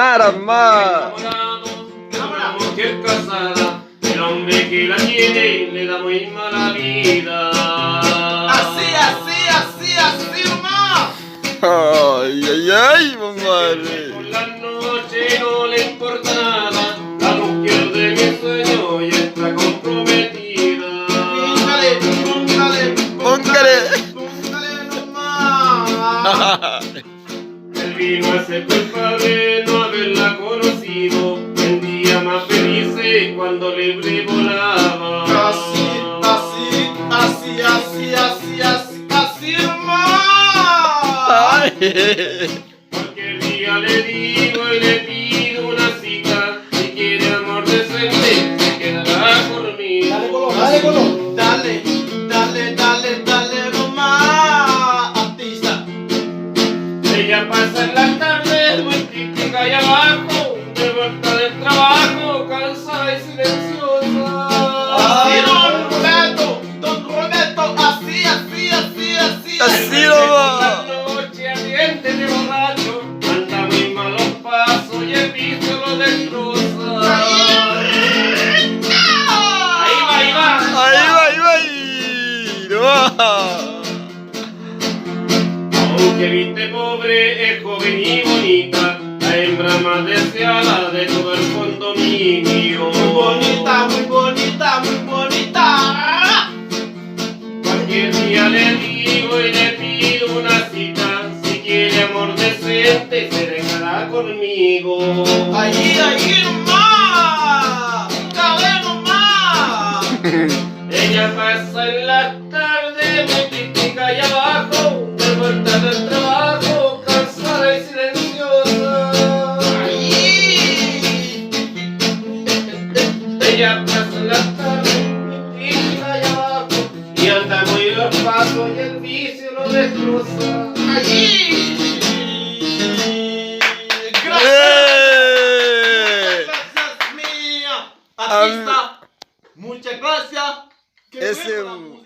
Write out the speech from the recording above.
Caramba. Una mujer casada, el hombre que la tiene le da muy mala vida. Así, mamá. Ay, compadre. Por la noche no le importa nada, la mujer de mi sueño ya está comprometida. Póngale nomás. Él vino a ser culpa de no haberla conocido, el día más feliz cuando libre volaba. Así, mamá. Cualquier día le digo y le pido una cita, si quiere amor decente se quedará conmigo. Dale, mamá. Artista. Ella pasa en las tardes muy crítica y abajo, de vuelta del trabajo, cansada y silenciosa. Don Roberto, así. Así nomás. La noche ardiente de borracho, anda muy malos pasos y el vicio lo destroza. Ahí va. No. Aunque viste pobre, es joven y bonita, la hembra más deseada de todo el condominio. Muy bonita. Cualquier día le digo y le pido una cita, si quiere amor decente se dejará conmigo. Ahí nomás. Dale nomás. Ella pasa en las tardes muy crítica y abajo, de vuelta del trabajo, cansada y silenciosa. Ella pasa en las tardes muy crítica y abajo, y anda muy los pasos y el vicio lo destroza. Gracias mía. Artista. Muchas gracias. Qué Ese bueno, amor.